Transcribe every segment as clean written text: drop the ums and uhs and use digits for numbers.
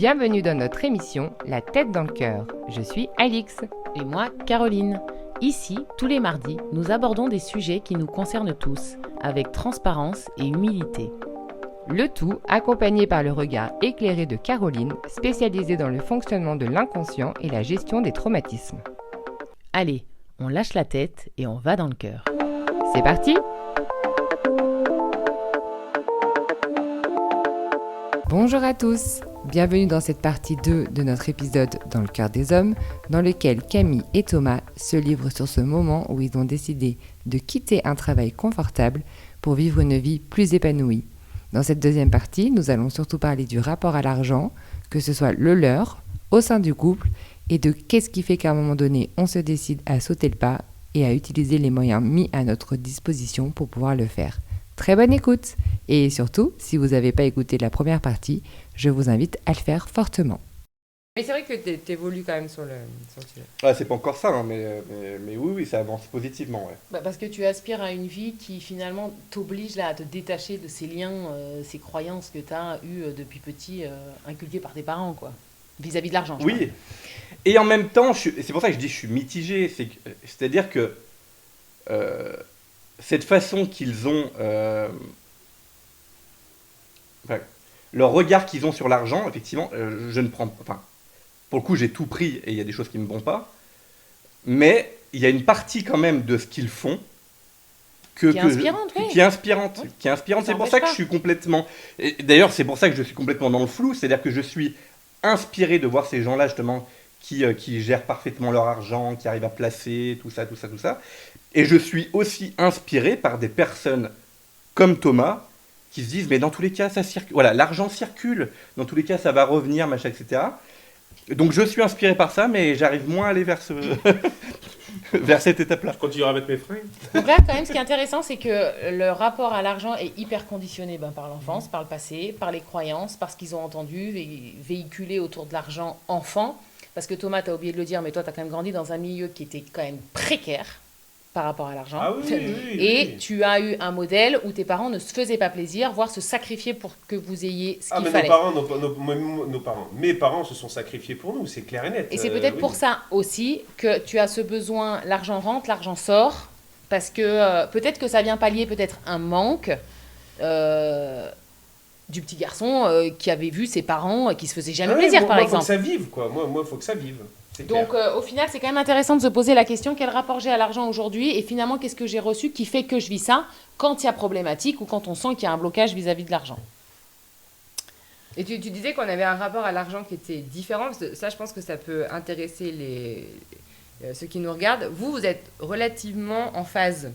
Bienvenue dans notre émission La tête dans le cœur. Je suis Alix. Et moi, Caroline. Ici, tous les mardis, nous abordons des sujets qui nous concernent tous, avec transparence et humilité. Le tout accompagné par le regard éclairé de Caroline, spécialisée dans le fonctionnement de l'inconscient et la gestion des traumatismes. Allez, on lâche la tête et on va dans le cœur. C'est parti! Bonjour à tous! Bienvenue dans cette partie 2 de notre épisode Dans le cœur des hommes, dans lequel Camille et Thomas se livrent sur ce moment où ils ont décidé de quitter un travail confortable pour vivre une vie plus épanouie. Dans cette deuxième partie, nous allons surtout parler du rapport à l'argent, que ce soit le leur, au sein du couple, et de qu'est-ce qui fait qu'à un moment donné, on se décide à sauter le pas et à utiliser les moyens mis à notre disposition pour pouvoir le faire. Très bonne écoute! Et surtout, si vous n'avez pas écouté la première partie, je vous invite à le faire fortement. Mais c'est vrai que tu évolues quand même sur le sujet. Ouais, c'est pas encore ça, hein, mais oui, ça avance positivement. Ouais. Parce que tu aspires à une vie qui finalement t'oblige là, à te détacher de ces liens, ces croyances que tu as eues depuis petit, inculquées par tes parents, quoi, vis-à-vis de l'argent. Oui, et en même temps, c'est pour ça que je dis que je suis mitigé, c'est-à-dire que cette façon qu'ils ont... leur regard qu'ils ont sur l'argent, effectivement, je ne prends pas... Enfin, pour le coup, j'ai tout pris et il y a des choses qui ne me vont pas. Mais il y a une partie quand même de ce qu'ils font qui est inspirante, oui. Qui est inspirante. C'est pour ça que je suis complètement... Et d'ailleurs, c'est pour ça que je suis complètement dans le flou. C'est-à-dire que je suis inspiré de voir ces gens-là, justement, qui gèrent parfaitement leur argent, qui arrivent à placer, tout ça. Et je suis aussi inspiré par des personnes comme Thomas, qui se disent, mais dans tous les cas, ça circule. Voilà, l'argent circule. Dans tous les cas, ça va revenir, machin, etc. Donc je suis inspiré par ça, mais j'arrive moins à aller vers vers cette étape-là. Je continuerai à mettre mes fringues. Donc là, quand même, ce qui est intéressant, c'est que le rapport à l'argent est hyper conditionné par l'enfance, par le passé, par les croyances, par ce qu'ils ont entendu, véhiculé autour de l'argent enfant. Parce que Thomas, tu as oublié de le dire, mais toi, tu as quand même grandi dans un milieu qui était quand même précaire par rapport à l'argent. Ah oui, et tu as eu un modèle où tes parents ne se faisaient pas plaisir, voire se sacrifier pour que vous ayez ce qu'il fallait. Mes parents se sont sacrifiés pour nous, c'est clair et net. Et c'est peut-être pour ça aussi que tu as ce besoin, l'argent rentre, l'argent sort, parce que peut-être que ça vient pallier peut-être un manque du petit garçon qui avait vu ses parents qui se faisaient jamais plaisir, par exemple. Faut que ça vive, quoi. Moi, faut que ça vive. Donc, au final, c'est quand même intéressant de se poser la question, quel rapport j'ai à l'argent aujourd'hui et finalement, qu'est-ce que j'ai reçu qui fait que je vis ça quand il y a problématique ou quand on sent qu'il y a un blocage vis-à-vis de l'argent. Et tu disais qu'on avait un rapport à l'argent qui était différent, parce que ça, je pense que ça peut intéresser ceux qui nous regardent. Vous êtes relativement en phase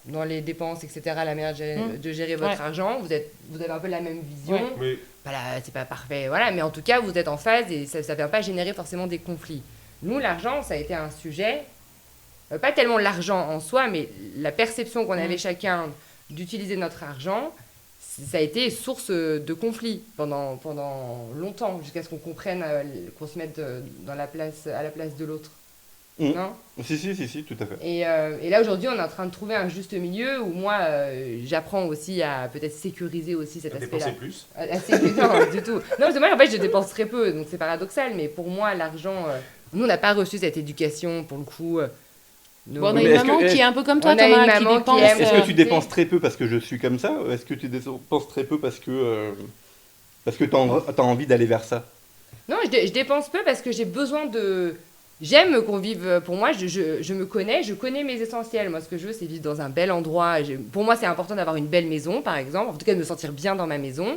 dans les dépenses, etc., la manière de gérer votre argent. Vous avez un peu la même vision. Oui. Voilà, c'est pas parfait, voilà, mais en tout cas, vous êtes en phase et ça ne vient pas générer forcément des conflits. Nous, l'argent, ça a été un sujet, pas tellement l'argent en soi, mais la perception qu'on avait chacun d'utiliser notre argent, ça a été source de conflits pendant longtemps, jusqu'à ce qu'on comprenne qu'on se mette à la place de l'autre. Non ? Si, tout à fait. Et là, aujourd'hui, on est en train de trouver un juste milieu où moi, j'apprends aussi à peut-être sécuriser aussi cet aspect-là. Dépenser plus ? Non, du tout. Non, parce que moi, en fait, je dépense très peu, donc c'est paradoxal, mais pour moi, l'argent... nous, on n'a pas reçu cette éducation, pour le coup. On a une maman qui est un peu comme toi, Thomas, qui dépense... Est-ce que tu dépenses très peu parce que je suis comme ça, ou est-ce que tu dépenses très peu parce que tu as envie d'aller vers ça ? Non, je dépense peu parce que j'ai besoin de... J'aime qu'on vive, pour moi, je me connais, je connais mes essentiels. Moi, ce que je veux, c'est vivre dans un bel endroit. Pour moi, c'est important d'avoir une belle maison, par exemple. En tout cas, de me sentir bien dans ma maison.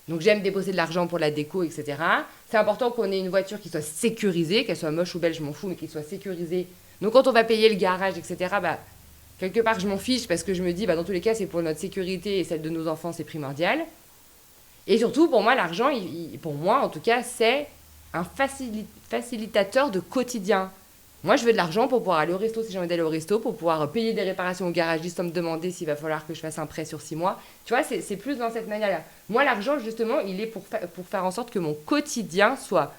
Donc, j'aime déposer de l'argent pour la déco, etc. C'est important qu'on ait une voiture qui soit sécurisée, qu'elle soit moche ou belle, je m'en fous, mais qu'elle soit sécurisée. Donc, quand on va payer le garage, etc., quelque part, je m'en fiche parce que je me dis, dans tous les cas, c'est pour notre sécurité et celle de nos enfants, c'est primordial. Et surtout, pour moi, l'argent, pour moi, en tout cas, c'est un facilitateur de quotidien. Moi, je veux de l'argent pour pouvoir aller au resto si j'ai envie d'aller au resto, pour pouvoir payer des réparations au garagiste sans me demander s'il va falloir que je fasse un prêt sur 6 mois. Tu vois, c'est plus dans cette manière-là. Moi, l'argent, justement, il est pour faire en sorte que mon quotidien soit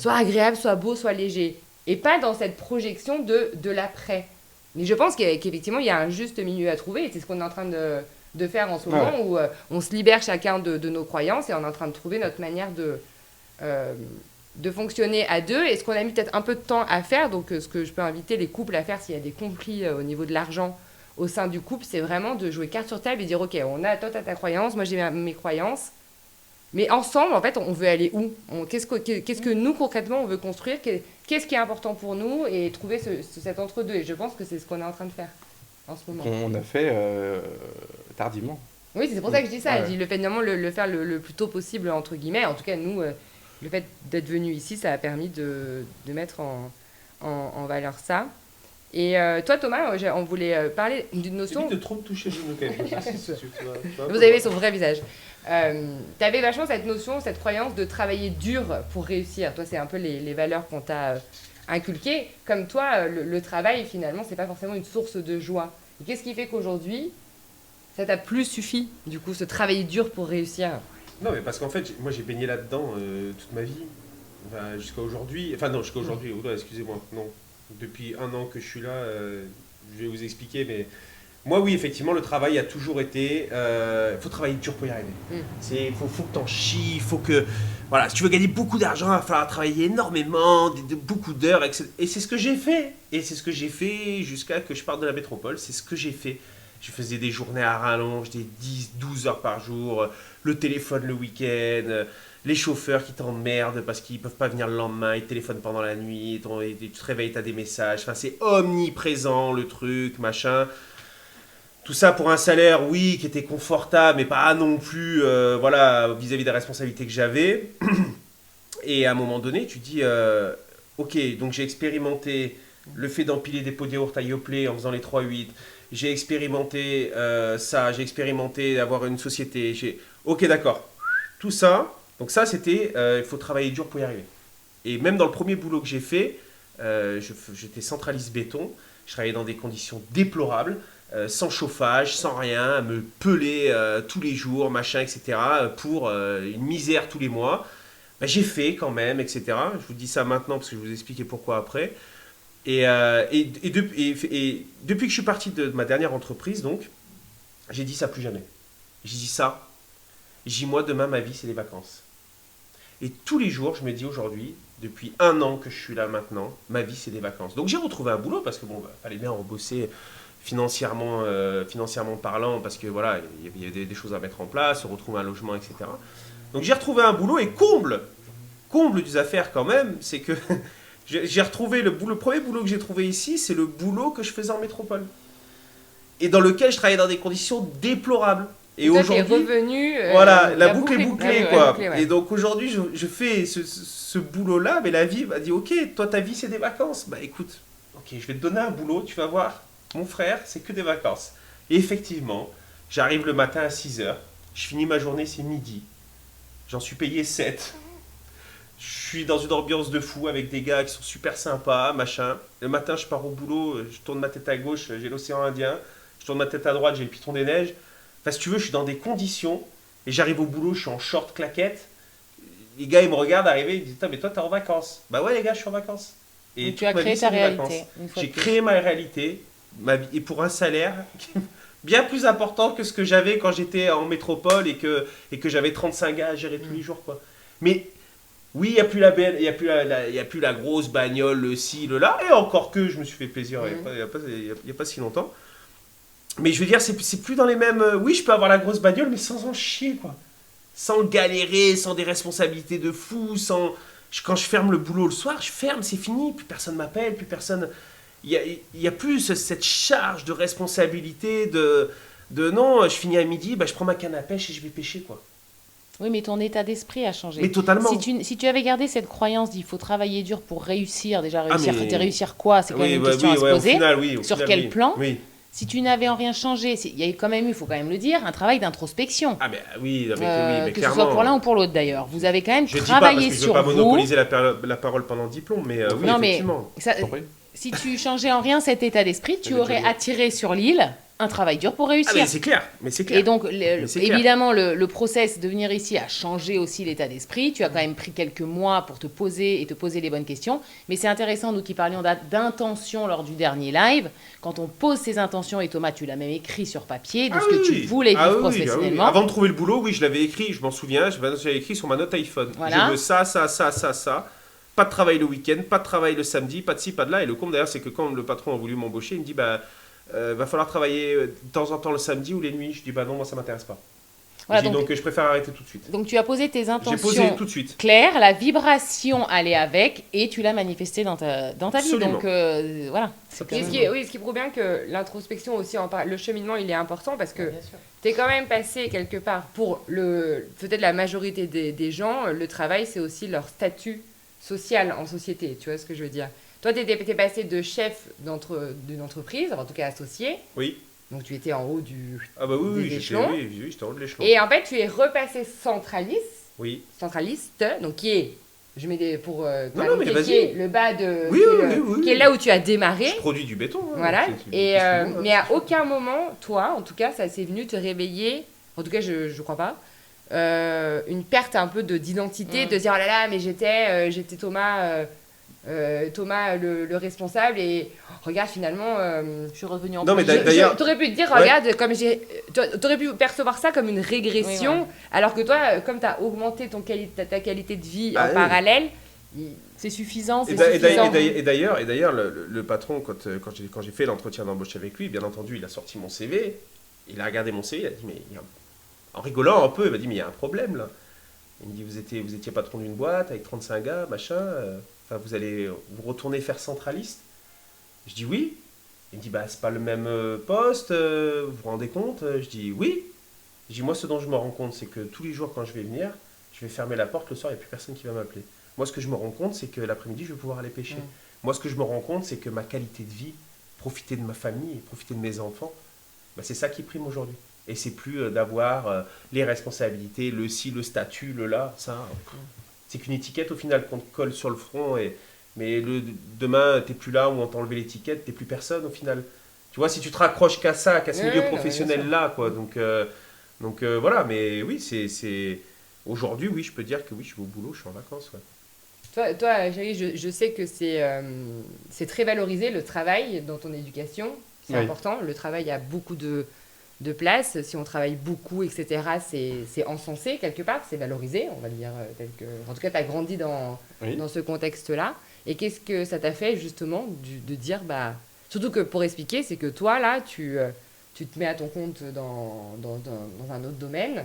agréable, soit beau, soit léger. Et pas dans cette projection de l'après. Mais je pense qu'effectivement, il y a un juste milieu à trouver. Et c'est ce qu'on est en train de faire en ce moment, où on se libère chacun de nos croyances et on est en train de trouver notre manière de fonctionner à deux. Et ce qu'on a mis peut-être un peu de temps à faire, donc ce que je peux inviter les couples à faire s'il y a des conflits au niveau de l'argent au sein du couple, c'est vraiment de jouer carte sur table et dire ok, toi t'as ta croyance, moi j'ai mes croyances, mais ensemble en fait on veut aller où, qu'est-ce que nous concrètement on veut construire, qu'est-ce qui est important pour nous, et trouver cet entre-deux. Et je pense que c'est ce qu'on est en train de faire en ce moment. On a fait tardivement. Oui, c'est pour ça que je dis ça. Ouais. Je dis le fait de le faire le plus tôt possible, entre guillemets. En tout cas, nous, le fait d'être venus ici, ça a permis de mettre en valeur ça. Et toi, Thomas, on voulait parler d'une notion... Évite de trop te toucher le quand même. Vous avez son vrai visage. Tu avais vachement cette notion, cette croyance de travailler dur pour réussir. Toi, c'est un peu les valeurs qu'on t'a inculquées. Comme toi, le travail, finalement, c'est pas forcément une source de joie. Et qu'est-ce qui fait qu'aujourd'hui, ça t'a plus suffi, du coup, ce travailler dur pour réussir? Non, mais parce qu'en fait, moi j'ai baigné là-dedans toute ma vie. Enfin, jusqu'à aujourd'hui. Enfin, non, jusqu'à aujourd'hui, excusez-moi. Non. Depuis 1 an que je suis là, je vais vous expliquer. Mais moi, oui, effectivement, le travail a toujours été. Il faut travailler dur pour y arriver. Il faut que t'en chies. Il faut que. Voilà, si tu veux gagner beaucoup d'argent, il va falloir travailler énormément, beaucoup d'heures. Et c'est ce que j'ai fait. Et c'est ce que j'ai fait jusqu'à que je parte de la métropole. C'est ce que j'ai fait. Je faisais des journées à rallonge, des 10-12 heures par jour, le téléphone le week-end, les chauffeurs qui t'emmerdent parce qu'ils ne peuvent pas venir le lendemain, ils te téléphonent pendant la nuit, tu te réveilles, tu as des messages. Enfin, c'est omniprésent le truc, machin. Tout ça pour un salaire, oui, qui était confortable, mais pas non plus voilà, vis-à-vis des responsabilités que j'avais. Et à un moment donné, tu dis, ok, donc j'ai expérimenté le fait d'empiler des pots de yaourt à Yoplait en faisant les 3-8. J'ai expérimenté ça, j'ai expérimenté d'avoir une société. Ok, d'accord. Tout ça, donc ça, c'était, il faut travailler dur pour y arriver. Et même dans le premier boulot que j'ai fait, j'étais centraliste béton. Je travaillais dans des conditions déplorables, sans chauffage, sans rien, à me peler tous les jours, machin, etc. Pour une misère tous les mois. Ben, j'ai fait quand même, etc. Je vous dis ça maintenant parce que je vais vous expliquer pourquoi après. Et depuis que je suis parti de ma dernière entreprise, donc, j'ai dit ça plus jamais. J'ai dit ça. J'ai dit moi, demain, ma vie, c'est les vacances. Et tous les jours, je me dis aujourd'hui, depuis 1 an que je suis là maintenant, ma vie, c'est des vacances. Donc j'ai retrouvé un boulot parce que bon, fallait bien rebosser financièrement parlant, parce que voilà, il y a des choses à mettre en place, retrouver un logement, etc. Donc j'ai retrouvé un boulot et comble des affaires quand même, c'est que j'ai retrouvé le premier boulot que j'ai trouvé ici, c'est le boulot que je faisais en métropole. Et dans lequel je travaillais dans des conditions déplorables. Et aujourd'hui, revenu, voilà, la boucle est bouclée, quoi. Bouclée, ouais. Et donc aujourd'hui, je fais ce boulot-là, mais la vie m'a dit, ok, toi ta vie c'est des vacances. Bah écoute, ok, je vais te donner un boulot, tu vas voir, mon frère, c'est que des vacances. Et effectivement, j'arrive le matin à 6h, je finis ma journée, c'est midi. J'en suis payé 7. Je suis dans une ambiance de fou avec des gars qui sont super sympas, machin. Le matin, je pars au boulot, je tourne ma tête à gauche, j'ai l'océan Indien. Je tourne ma tête à droite, j'ai le Piton des Neiges. Enfin, si tu veux, je suis dans des conditions. Et j'arrive au boulot, je suis en short claquette. Les gars, ils me regardent arriver, ils disent, mais toi, t'es en vacances. Bah ouais, les gars, je suis en vacances. Et donc tu as créé ta réalité. J'ai créé ma réalité, ma vie, et pour un salaire bien plus important que ce que j'avais quand j'étais en métropole et que j'avais 35 gars à gérer tous les jours, quoi. Mais oui, il n'y a plus la grosse bagnole, le ci, le là, et encore que je me suis fait plaisir il n'y a pas si longtemps. Mais je veux dire, c'est plus dans les mêmes... Oui, je peux avoir la grosse bagnole, mais sans en chier, quoi. Sans galérer, sans des responsabilités de fou, quand je ferme le boulot le soir, je ferme, c'est fini, plus personne m'appelle, plus personne... Il y a plus cette charge de responsabilité de non, je finis à midi, bah, je prends ma canne à pêche et je vais pêcher, quoi. Oui, mais ton état d'esprit a changé. Mais totalement. Si tu avais gardé cette croyance d'il faut travailler dur pour réussir, déjà réussir quoi, c'est quand même une question à se poser. Sur quel plan? Oui. Si tu n'avais en rien changé, il y a quand même eu, il faut quand même le dire, un travail d'introspection. Ah mais oui, mais que clairement. ce soit pour l'un ou pour l'autre d'ailleurs. Vous avez quand même je travaillé dis sur pas vous. Je ne veux pas monopoliser la parole pendant diplôme, mais oui, non, effectivement. Mais si tu changeais en rien cet état d'esprit, tu aurais attiré sur l'île un travail dur pour Ah, réussir. mais c'est clair. Et donc, Mais c'est clair. évidemment, le process de venir ici a changé aussi l'état d'esprit. Tu as quand même pris quelques mois pour te poser les bonnes questions. Mais c'est intéressant, nous qui parlions d'intention lors du dernier live, quand on pose ses intentions, et Thomas, tu l'as même écrit sur papier, de ce que tu voulais vivre professionnellement. Avant de trouver le boulot, oui, je l'avais écrit, je m'en souviens, j'avais écrit sur ma note iPhone. Voilà. Je veux ça. Pas de travail le week-end, pas de travail le samedi, pas de ci, pas de là. Et le comble d'ailleurs, c'est que quand le patron a voulu m'embaucher, il me dit va falloir travailler de temps en temps le samedi ou les nuits. Je dis non, moi ça m'intéresse pas. Voilà, donc je préfère arrêter tout de suite. Donc tu as posé tes J'ai intentions posé tout de suite. claires, la vibration allait avec, et tu l'as manifesté dans ta vie. Absolument. Donc voilà. Et ce qui prouve bien que l'introspection aussi, le cheminement, il est important parce que Bien sûr. tu es quand même passé quelque part pour peut-être la majorité des gens, le travail, c'est aussi leur statut social en société. Tu vois ce que je veux dire? Toi, tu étais passé de chef d'une entreprise, en tout cas associé. Oui. Donc tu étais en haut Ah bah oui, des j'étais échelons. en haut de l'échelon. Et en fait, tu es repassé Oui. centraliste, donc qui est, je mets des pour Non, mais qui vas-y. est le bas de, Oui, qui est oui. qui est là où tu as démarré. Je produis du béton. Hein, Voilà. Et excuse-moi, mais à aucun moment, toi, en tout cas, ça s'est venu te réveiller. En tout cas, je crois pas. Une perte un peu d'identité, de se dire oh là là, mais j'étais Thomas. Thomas le responsable et regarde finalement Je suis revenue en Non, mais projet. d'ailleurs- t'aurais pu te dire Ouais. regarde comme t'aurais pu percevoir ça comme une régression Oui, ouais. alors que toi comme t'as augmenté ta qualité de vie Ah, en oui. parallèle C'est suffisant, Et c'est d'a- et suffisant. d'ailleurs, le patron, quand j'ai fait l'entretien d'embauche avec lui, bien entendu, il a sorti mon CV, il a regardé mon CV, il a dit, en rigolant un peu, il m'a dit, mais il y a un problème là. Il me dit, vous étiez patron d'une boîte avec 35 gars, machin, vous allez vous retourner faire centraliste. Je dis oui. Il me dit, c'est pas le même poste, vous vous rendez compte? Je dis oui. Je dis, moi, ce dont je me rends compte, c'est que tous les jours, quand je vais venir, je vais fermer la porte, le soir, il n'y a plus personne qui va m'appeler. Moi, ce que je me rends compte, c'est que l'après-midi, je vais pouvoir aller pêcher. Moi, ce que je me rends compte, c'est que ma qualité de vie, profiter de ma famille, profiter de mes enfants, c'est ça qui prime aujourd'hui. Et c'est plus d'avoir les responsabilités, le ci, le statut, le là, ça. C'est qu'une étiquette au final qu'on te colle sur le front. Mais demain, t'es plus là où on t'a enlevé l'étiquette, t'es plus personne au final. Tu vois, si tu te raccroches qu'à ça, qu'à ce milieu professionnel-là, quoi. Donc voilà, mais oui, c'est... Aujourd'hui, oui, je peux dire que oui, je vais au boulot, je suis en vacances, ouais. Toi chérie je sais que c'est très valorisé le travail dans ton éducation c'est important le travail a beaucoup de place si on travaille beaucoup etc c'est encensé quelque part c'est valorisé on va le dire en tout cas tu as grandi dans ce contexte là et qu'est-ce que ça t'a fait justement de dire surtout que pour expliquer c'est que toi là tu te mets à ton compte dans un autre domaine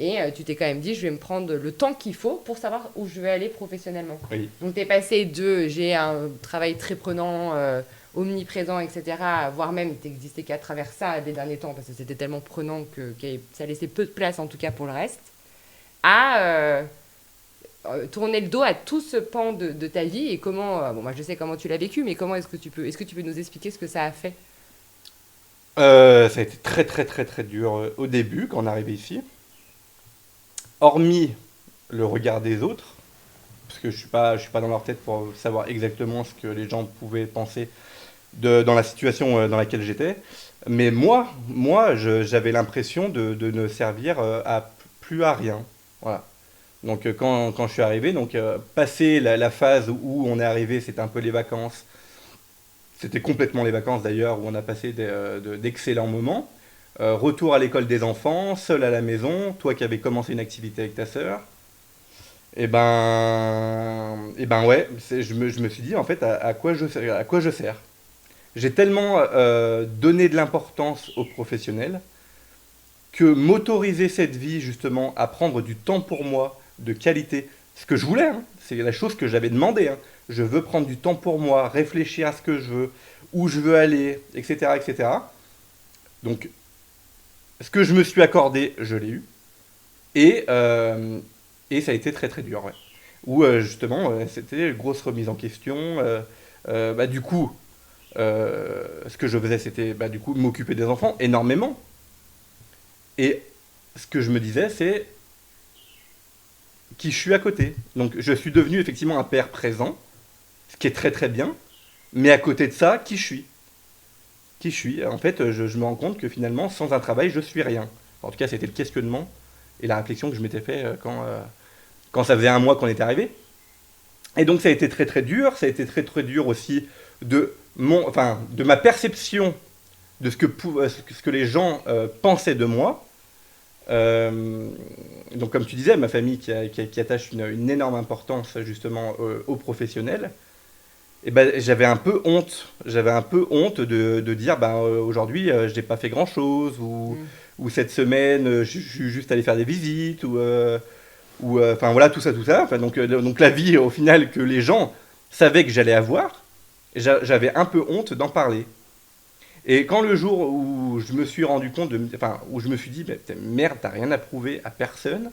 et tu t'es quand même dit je vais me prendre le temps qu'il faut pour savoir où je vais aller professionnellement donc tu es passé j'ai un travail très prenant omniprésent, etc., voire même t'existais qu'à travers ça des derniers temps, parce que c'était tellement prenant que ça laissait peu de place, en tout cas pour le reste, à tourner le dos à tout ce pan de ta vie, et comment, moi je sais comment tu l'as vécu, mais comment est-ce que tu peux nous expliquer ce que ça a fait? Ça a été très très très très dur au début, quand on est arrivé ici. Hormis le regard des autres, parce que je suis pas dans leur tête pour savoir exactement ce que les gens pouvaient penser dans la situation dans laquelle j'étais. Mais moi j'avais l'impression de ne servir plus à rien. Voilà. Donc quand je suis arrivé, passé la phase où on est arrivé, c'était un peu les vacances. C'était complètement les vacances d'ailleurs, où on a passé d'excellents moments. Retour à l'école des enfants, seul à la maison, toi qui avais commencé une activité avec ta sœur. Et ouais, je me suis dit en fait à quoi je sers. J'ai tellement donné de l'importance aux professionnels que m'autoriser cette vie justement à prendre du temps pour moi de qualité, ce que je voulais, c'est la chose que j'avais demandé. Je veux prendre du temps pour moi, réfléchir à ce que je veux, où je veux aller, etc., etc. Donc, ce que je me suis accordé, je l'ai eu. Et ça a été très très dur, où justement, c'était une grosse remise en question. Du coup, ce que je faisais, c'était du coup m'occuper des enfants énormément. Et ce que je me disais, c'est qui je suis à côté. Donc je suis devenu effectivement un père présent, ce qui est très très bien. Mais à côté de ça, qui je suis. qui je suis. En fait, je me rends compte que finalement, sans un travail, je suis rien. En tout cas, c'était le questionnement et la réflexion que je m'étais fait quand ça faisait un mois qu'on était arrivé. Et donc, ça a été très très dur. Ça a été très très dur aussi de ma perception de ce que les gens pensaient de moi. Donc, comme tu disais, ma famille qui attache une énorme importance justement aux professionnels. Et ben, j'avais un peu honte. J'avais un peu honte de dire, aujourd'hui, je n'ai pas fait grand-chose, ou cette semaine, je suis juste allé faire des visites, enfin voilà, tout ça. Enfin, donc la vie, au final, que les gens savaient que j'allais avoir, j'avais un peu honte d'en parler. Et quand le jour où je me suis rendu compte, où je me suis dit, merde, t'as rien à prouver à personne,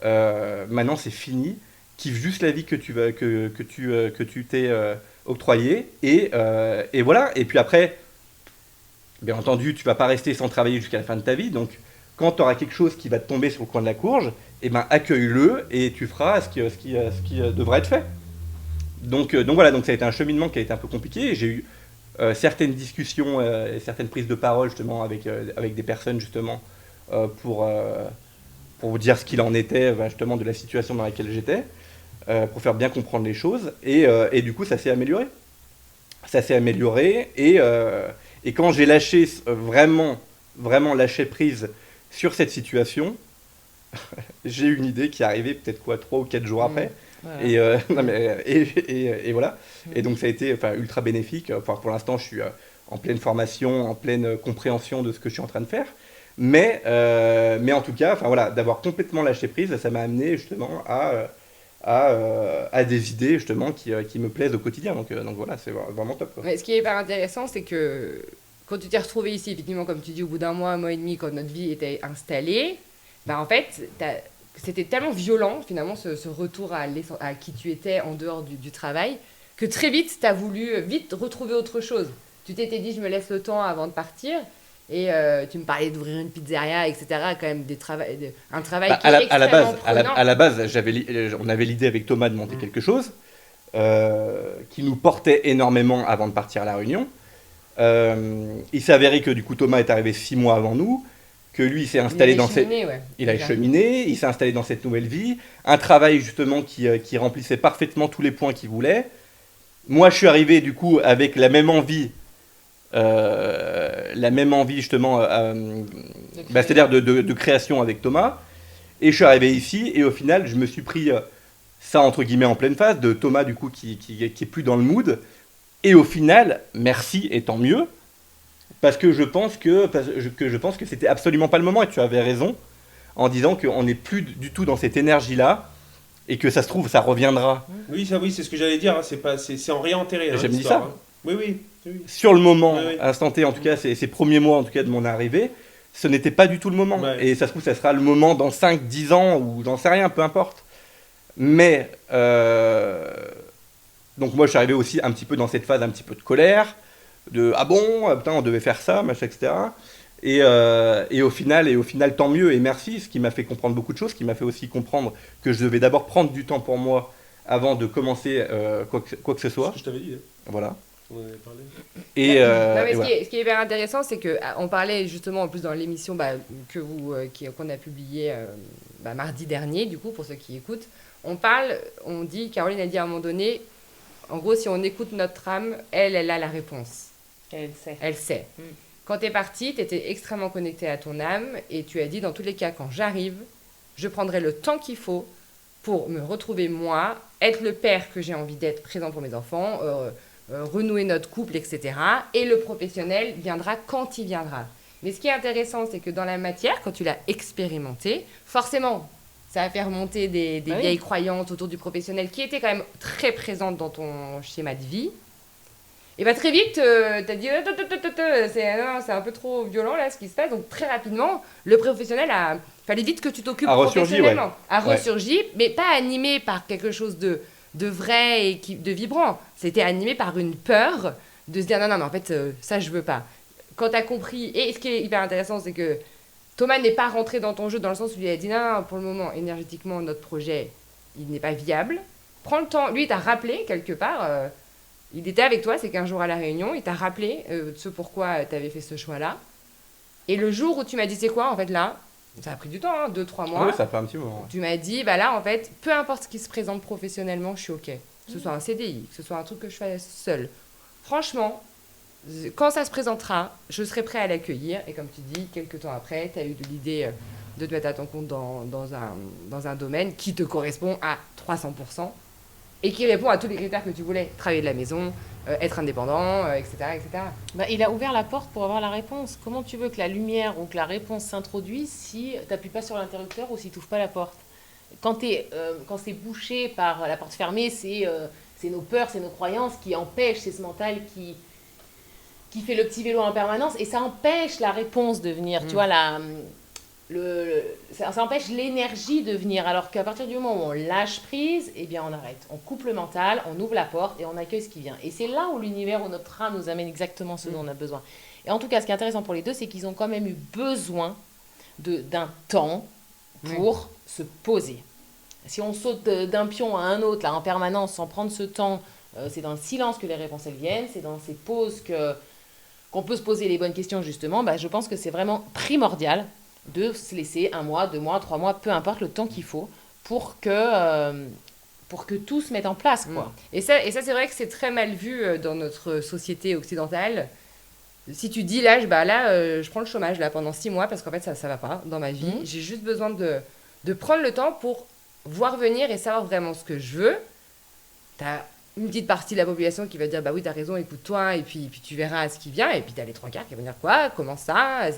maintenant c'est fini, kiffe juste la vie que tu t'es octroyée, et voilà. Et puis après, bien entendu, tu vas pas rester sans travailler jusqu'à la fin de ta vie, donc quand tu auras quelque chose qui va te tomber sur le coin de la courge, accueille-le et tu feras ce qui devra être fait. Donc voilà, donc ça a été un cheminement qui a été un peu compliqué, et j'ai eu certaines discussions et certaines prises de parole justement avec des personnes justement pour vous dire ce qu'il en était justement de la situation dans laquelle j'étais, pour faire bien comprendre les choses, et du coup ça s'est amélioré. Ça s'est amélioré, et quand j'ai lâché vraiment lâché prise sur cette situation, j'ai eu une idée qui est arrivée peut-être 3 ou 4 jours après. Voilà. Et voilà. Et donc ça a été ultra bénéfique. Enfin, pour l'instant, je suis en pleine formation, en pleine compréhension de ce que je suis en train de faire. Mais en tout cas, voilà, d'avoir complètement lâché prise, ça m'a amené justement à des idées justement qui me plaisent au quotidien. Donc voilà, c'est vraiment top, quoi. Mais ce qui est hyper intéressant, c'est que quand tu t'es retrouvé ici, effectivement, comme tu dis, au bout d'un mois et demi, quand notre vie était installée, en fait, c'était tellement violent, finalement, ce retour à qui tu étais en dehors du travail, que très vite, tu as voulu vite retrouver autre chose. Tu t'étais dit, je me laisse le temps avant de partir. Et tu me parlais d'ouvrir une pizzeria, etc. Quand même un travail qui est extrêmement prenant. À la base, on avait l'idée avec Thomas de monter quelque chose qui nous portait énormément avant de partir à La Réunion. Il s'est avéré que du coup Thomas est arrivé 6 mois avant nous, que lui il s'est installé il a cheminé, il s'est installé dans cette nouvelle vie, un travail justement qui remplissait parfaitement tous les points qu'il voulait. Moi je suis arrivé du coup avec la même envie justement, c'est-à-dire de création avec Thomas, et je suis arrivé ici, et au final je me suis pris ça entre guillemets en pleine face de Thomas du coup qui est plus dans le mood, et au final merci et tant mieux, parce que je pense que c'était absolument pas le moment, et tu avais raison en disant qu'on n'est plus du tout dans cette énergie là, et que ça se trouve ça reviendra. Oui, c'est ce que j'allais dire, hein, c'est en réenterré. J'ai dit ça. Hein. Oui. Sur le moment, instant T, en tout cas, ces premiers mois en tout cas de mon arrivée, ce n'était pas du tout le moment. Ouais. Et ça se trouve, ça sera le moment dans 5-10 ans, ou j'en sais rien, peu importe. Mais, donc moi, je suis arrivé aussi un petit peu dans cette phase un petit peu de colère, de « Ah bon, putain, on devait faire ça, machin, etc. » Et au final, tant mieux, et merci, ce qui m'a fait comprendre beaucoup de choses, ce qui m'a fait aussi comprendre que je devais d'abord prendre du temps pour moi avant de commencer quoi que ce soit. C'est ce que je t'avais dit. Hein. Voilà. On en avait parlé. Ce qui est hyper intéressant, c'est qu'on parlait justement en plus dans l'émission qu'on a publiée mardi dernier, du coup, pour ceux qui écoutent. Caroline a dit à un moment donné, en gros, si on écoute notre âme, elle a la réponse. Elle sait. Quand tu es partie, tu étais extrêmement connectée à ton âme, et tu as dit, dans tous les cas, quand j'arrive, je prendrai le temps qu'il faut pour me retrouver moi, être le père que j'ai envie d'être, présent pour mes enfants, renouer notre couple, etc. Et le professionnel viendra quand il viendra. Mais ce qui est intéressant, c'est que dans la matière, quand tu l'as expérimenté, forcément, ça a fait remonter des vieilles croyances autour du professionnel qui étaient quand même très présentes dans ton schéma de vie. Et très vite, tu as dit c'est un peu trop violent là ce qui se passe. Donc très rapidement, le professionnel fallait vite que tu t'occupes professionnellement. A ressurgi, mais pas animé par quelque chose de vrai et de vibrant. C'était animé par une peur de se dire non, mais en fait, ça, je veux pas. Quand tu as compris, et ce qui est hyper intéressant, c'est que Thomas n'est pas rentré dans ton jeu dans le sens où il a dit non, pour le moment, énergétiquement, notre projet, il n'est pas viable. Prends le temps. Lui, il t'a rappelé quelque part, Il était avec toi, c'est qu'un jour à la réunion, il t'a rappelé ce pourquoi tu avais fait ce choix-là. Et le jour où tu m'as dit, c'est quoi, en fait, là, ça a pris du temps, hein, 2-3 mois. Ah oui, ça fait un petit moment. Tu m'as dit, bah là, en fait, peu importe ce qui se présente professionnellement, je suis OK. Que ce soit un CDI, que ce soit un truc que je fasse seule. Franchement, quand ça se présentera, je serai prêt à l'accueillir. Et comme tu dis, quelques temps après, tu as eu de l'idée de te mettre à ton compte dans un domaine qui te correspond à 300% et qui répond à tous les critères que tu voulais. Travailler de la maison, être indépendant, etc., etc. Bah, il a ouvert la porte pour avoir la réponse. Comment tu veux que la lumière ou que la réponse s'introduise si tu n'appuies pas sur l'interrupteur ou si tu n'ouvres pas la porte? Quand c'est bouché par la porte fermée, c'est nos peurs, c'est nos croyances qui empêchent, c'est ce mental qui fait le petit vélo en permanence et ça empêche la réponse de venir. Tu vois, ça empêche l'énergie de venir. Alors qu'à partir du moment où on lâche prise, eh bien on arrête. On coupe le mental, on ouvre la porte et on accueille ce qui vient. Et c'est là où l'univers, où notre âme nous amène exactement ce dont on a besoin. Et en tout cas, ce qui est intéressant pour les deux, c'est qu'ils ont quand même eu besoin d'un temps pour se poser. Si on saute d'un pion à un autre, là, en permanence, sans prendre ce temps, c'est dans le silence que les réponses elles viennent, c'est dans ces pauses qu'on peut se poser les bonnes questions, justement. Bah, je pense que c'est vraiment primordial de se laisser 1 mois, 2 mois, 3 mois, peu importe le temps qu'il faut, pour que tout se mette en place, quoi. Et ça c'est vrai que c'est très mal vu dans notre société occidentale. Si tu dis là, je prends le chômage là, pendant 6 mois parce qu'en fait, ça va pas dans ma vie. J'ai juste besoin de prendre le temps pour voir venir et savoir vraiment ce que je veux. Tu as une petite partie de la population qui va dire, bah oui, tu as raison, écoute-toi, et puis tu verras ce qui vient. Et puis tu as les 3 quarts qui vont dire, quoi, comment ça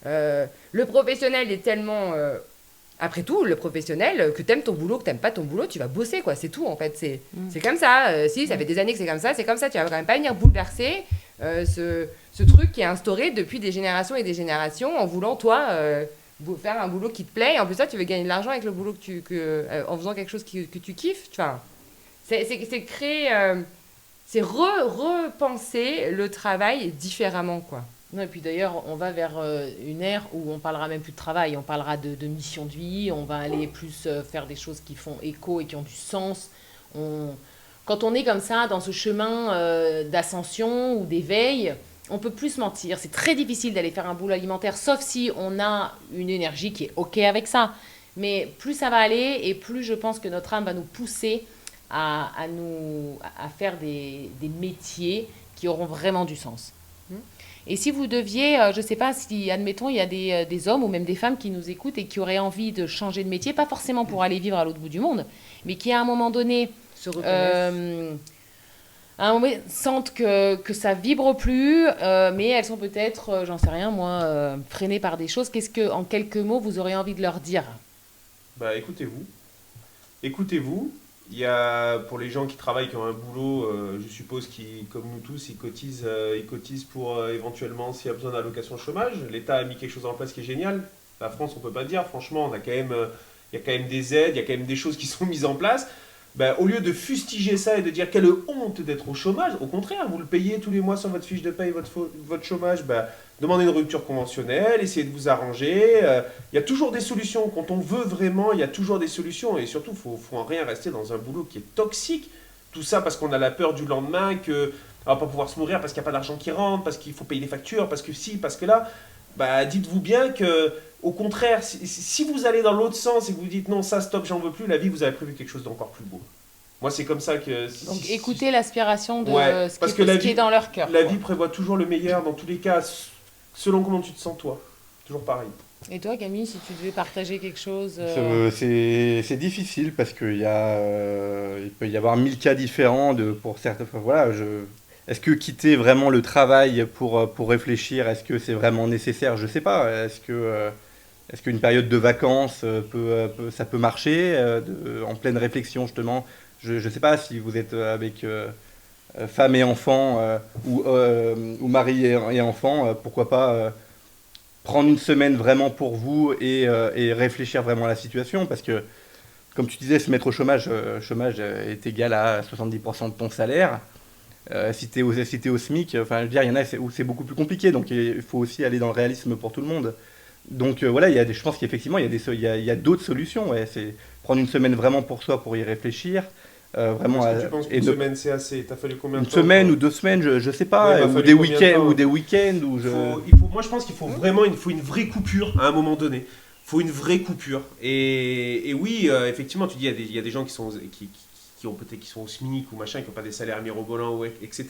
le professionnel est tellement... après tout, le professionnel, que t'aimes ton boulot, que t'aimes pas ton boulot, tu vas bosser, quoi. C'est tout, en fait. C'est comme ça. Si, ça fait des années que c'est comme ça, c'est comme ça. Tu vas quand même pas venir bouleverser ce truc qui est instauré depuis des générations et des générations en voulant, toi, faire un boulot qui te plaît. Et en plus, toi, tu veux gagner de l'argent avec le boulot en faisant quelque chose que tu kiffes. Enfin, c'est créer... c'est repenser le travail différemment, quoi. Non, et puis d'ailleurs, on va vers une ère où on parlera même plus de travail, on parlera de mission de vie, on va aller plus faire des choses qui font écho et qui ont du sens. Quand on est comme ça, dans ce chemin d'ascension ou d'éveil, on peut plus se mentir. C'est très difficile d'aller faire un boulot alimentaire, sauf si on a une énergie qui est OK avec ça. Mais plus ça va aller et plus je pense que notre âme va nous pousser à faire des métiers qui auront vraiment du sens. Et si vous deviez, je ne sais pas si, admettons, il y a des hommes ou même des femmes qui nous écoutent et qui auraient envie de changer de métier, pas forcément pour aller vivre à l'autre bout du monde, mais qui à un moment donné sentent que ça vibre plus, mais elles sont peut-être, j'en sais rien moi, freinées par des choses. Qu'est-ce que, en quelques mots, vous aurez envie de leur dire? Bah écoutez-vous. Écoutez-vous. Il y a, pour les gens qui travaillent, qui ont un boulot, je suppose qu'ils, comme nous tous, ils cotisent pour éventuellement s'il y a besoin d'allocation chômage. L'État a mis quelque chose en place qui est génial. La France, on peut pas dire, franchement, il y a quand même des aides, il y a quand même des choses qui sont mises en place. Ben, au lieu de fustiger ça et de dire quelle honte d'être au chômage, au contraire, vous le payez tous les mois sur votre fiche de paye, votre chômage, ben, demandez une rupture conventionnelle, essayez de vous arranger. Il y a toujours des solutions. Quand on veut vraiment, il y a toujours des solutions. Et surtout, il faut en rien rester dans un boulot qui est toxique. Tout ça parce qu'on a la peur du lendemain, qu'on ne va pas pouvoir se nourrir parce qu'il n'y a pas d'argent qui rentre, parce qu'il faut payer les factures, parce que si, parce que là. Bah, dites-vous bien que, au contraire, si vous allez dans l'autre sens et que vous dites non, ça, stop, j'en veux plus, la vie, vous avez prévu quelque chose d'encore plus beau. Moi, c'est comme ça que... Donc, écoutez l'aspiration de ce qui est dans leur cœur. La vie prévoit toujours le meilleur, dans tous les cas, selon comment tu te sens toi. Toujours pareil. Et toi, Camille, si tu devais partager quelque chose C'est difficile parce qu'il il peut y avoir 1000 cas différents pour certains... Voilà, Est-ce que quitter vraiment le travail pour réfléchir, est-ce que c'est vraiment nécessaire? Je ne sais pas. Est-ce qu'une période de vacances ça peut marcher en pleine réflexion justement? Je ne sais pas si vous êtes avec femme et enfant ou mari et enfant, pourquoi pas prendre une semaine vraiment pour vous et réfléchir vraiment à la situation, parce que comme tu disais, se mettre au chômage est égal à 70% de ton salaire. Si tu es au SMIC, enfin, je veux dire, il y en a où c'est beaucoup plus compliqué, donc il faut aussi aller dans le réalisme pour tout le monde. Donc voilà, je pense qu'effectivement, il y a d'autres solutions. Ouais. C'est prendre une semaine vraiment pour soi, pour y réfléchir, vraiment. Est-ce que tu penses qu'une semaine c'est assez? T'as fallu combien de temps? Une semaine ou 2 semaines, je sais pas, Ouais, ou des week-ends, Moi je pense qu'il faut vraiment une vraie coupure à un moment donné. Il faut une vraie coupure. Et oui, effectivement, tu dis il y a des gens qui sont qui ont peut-être qui sont au SMIC ou machin, qui n'ont pas des salaires mirobolants, ou etc.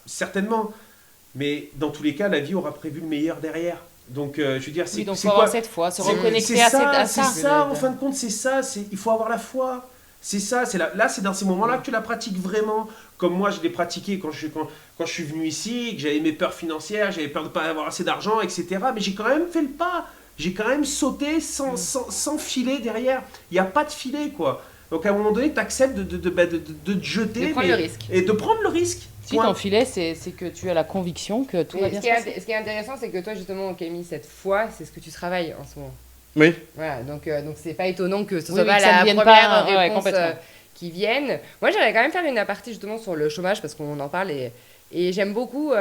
Certainement. Mais dans tous les cas, la vie aura prévu le meilleur derrière. Donc, je veux dire, donc faut avoir cette foi, se reconnecter à ça. C'est ça, en fin de compte, c'est ça. Il faut avoir la foi. C'est ça. Là, c'est dans ces moments-là que tu la pratiques vraiment. Comme moi, je l'ai pratiqué quand je suis venu ici, que j'avais mes peurs financières, j'avais peur de ne pas avoir assez d'argent, etc. Mais j'ai quand même fait le pas. J'ai quand même sauté sans filet derrière. Il n'y a pas de filet, quoi. Donc, à un moment donné, tu acceptes de te jeter. De prendre le risque. Et de prendre le risque. Si ton filet, c'est que tu as la conviction que tout va bien se passer. Ce qui est intéressant, c'est que toi, justement, Camille, cette foi, c'est ce que tu travailles en ce moment. Oui. Voilà, donc c'est pas étonnant que ce soit pas que la première réponse complètement. qui vienne. Moi, j'aimerais quand même faire une aparté justement sur le chômage parce qu'on en parle et j'aime beaucoup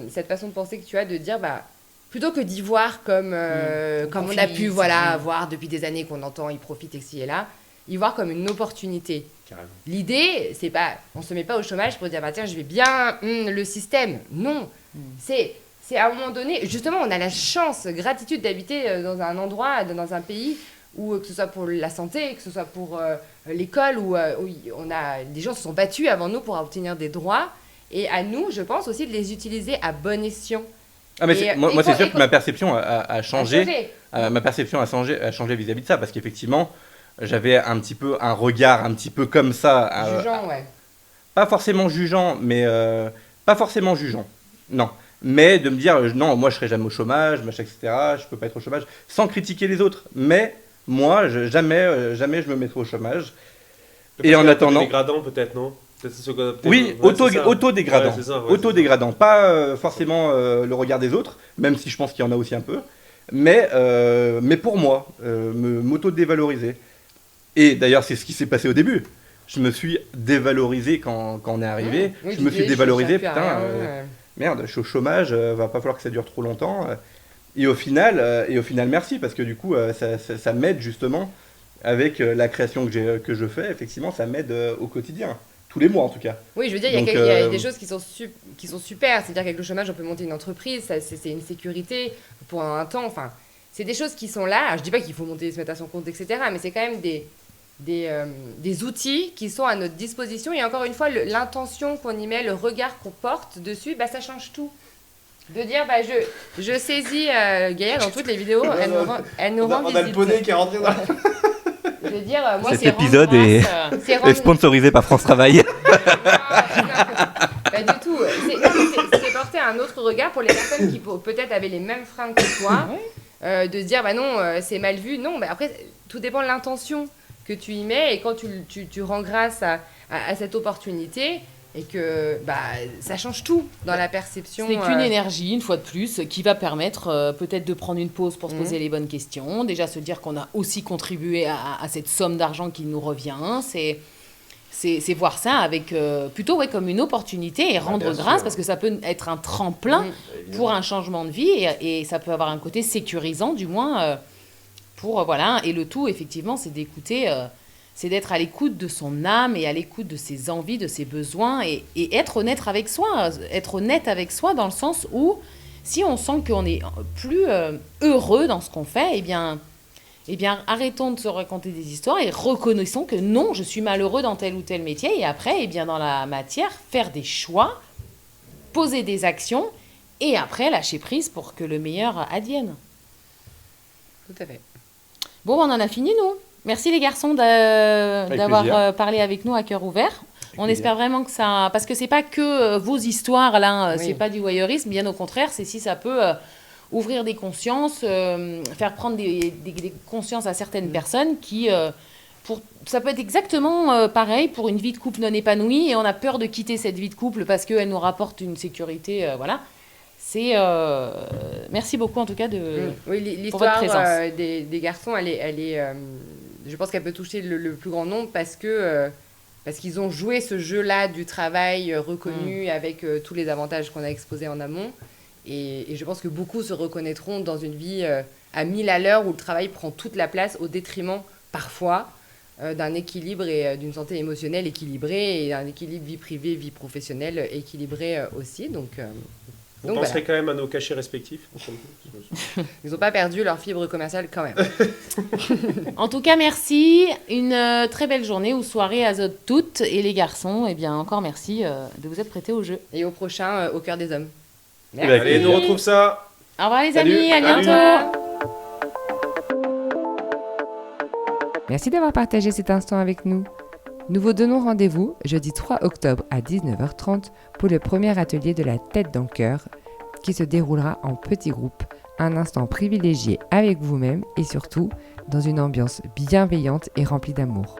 cette façon de penser que tu as de dire, plutôt que d'y voir comme on a pu voir depuis des années qu'on entend, ils profitent ici et là, y voir comme une opportunité. Carrément. L'idée, c'est pas, on se met pas au chômage pour dire, tiens, je vais bien le système. Non, c'est à un moment donné, justement, on a la chance, gratitude d'habiter dans un endroit, dans un pays où, que ce soit pour la santé, que ce soit pour l'école, où les gens se sont battus avant nous pour obtenir des droits. Et à nous, je pense aussi de les utiliser à bon escient. Ah mais moi c'est sûr que ma perception a changé. Ma perception a changé vis-à-vis de ça, parce qu'effectivement, j'avais un petit peu un regard un petit peu comme ça. Jugeant, ouais. Pas forcément jugeant, non. Mais de me dire, non, moi je serai jamais au chômage, machin, etc., je peux pas être au chômage, sans critiquer les autres. Mais moi, jamais je me mettrai au chômage. Et en attendant... Dégradant peut-être, non? Oui, autodégradant. Autodégradant. Pas forcément le regard des autres, même si je pense qu'il y en a aussi un peu. Mais pour moi, m'auto-dévaloriser. Et d'ailleurs, c'est ce qui s'est passé au début. Je me suis dévalorisé quand on est arrivé. Je me suis dévalorisé, putain, merde, je suis au chômage, va pas falloir que ça dure trop longtemps. Et au final, merci, parce que du coup, ça m'aide justement avec la création que je fais. Effectivement, ça m'aide au quotidien. Tous les mois en tout cas. Oui, je veux dire, il y a des choses qui sont super. C'est-à-dire qu'avec le chômage, on peut monter une entreprise, c'est une sécurité pour un temps. Enfin, c'est des choses qui sont là. Alors, je dis pas qu'il faut monter, se mettre à son compte, etc. Mais c'est quand même des outils qui sont à notre disposition. Et encore une fois, l'intention qu'on y met, le regard qu'on porte dessus, ça change tout. De dire, je saisis Gaïa dans toutes les vidéos, elle nous rend visite. On a le poney qui est rentré dans Je veux dire, moi, cet épisode est sponsorisé par France Travail. Pas du tout. C'est porter un autre regard pour les personnes qui peut-être avaient les mêmes freins que toi, de se dire, non, c'est mal vu. Non, après, tout dépend de l'intention que tu y mets et quand tu rends grâce à cette opportunité. Et que ça change tout dans la perception. C'est qu'une énergie, une fois de plus, qui va permettre peut-être de prendre une pause pour se poser les bonnes questions. Déjà se dire qu'on a aussi contribué à cette somme d'argent qui nous revient. C'est voir ça avec plutôt comme une opportunité et rendre grâce, parce que ça peut être un tremplin pour un changement de vie et ça peut avoir un côté sécurisant du moins voilà. Et le tout effectivement c'est d'écouter... c'est d'être à l'écoute de son âme et à l'écoute de ses envies, de ses besoins et être honnête avec soi. Être honnête avec soi dans le sens où, si on sent qu'on est plus heureux dans ce qu'on fait, eh bien, arrêtons de se raconter des histoires et reconnaissons que non, je suis malheureux dans tel ou tel métier. Et après, dans la matière, faire des choix, poser des actions et après, lâcher prise pour que le meilleur advienne. Tout à fait. Bon, on en a fini, nous. Merci les garçons d'avoir parlé avec nous à cœur ouvert. On espère vraiment que ça... Parce que c'est pas que vos histoires, là, c'est pas du voyeurisme, bien au contraire, c'est si ça peut ouvrir des consciences, faire prendre des consciences à certaines personnes qui... ça peut être exactement pareil pour une vie de couple non épanouie et on a peur de quitter cette vie de couple parce qu'elle nous rapporte une sécurité, voilà. Merci beaucoup en tout cas pour votre présence. Des garçons, elle est je pense qu'elle peut toucher le plus grand nombre parce qu'ils ont joué ce jeu-là du travail reconnu avec tous les avantages qu'on a exposés en amont. Et je pense que beaucoup se reconnaîtront dans une vie à 1000 à l'heure où le travail prend toute la place au détriment, parfois, d'un équilibre et d'une santé émotionnelle équilibrée et d'un équilibre vie privée, vie professionnelle équilibré aussi. Donc Vous penserez quand même à nos cachets respectifs. ils n'ont pas perdu leur fibre commerciale quand même. En tout cas, merci. Une très belle journée ou soirée à toutes. Et les garçons, eh bien, encore merci de vous être prêtés au jeu. Et au prochain, au cœur des hommes. Merci. Allez, nous retrouve ça. Au revoir les Salut. amis, à Salut. bientôt. Merci d'avoir partagé cet instant avec nous. Nous vous donnons rendez-vous jeudi 3 octobre à 19h30 pour le premier atelier de la tête dans le cœur qui se déroulera en petits groupes, un instant privilégié avec vous-même et surtout dans une ambiance bienveillante et remplie d'amour.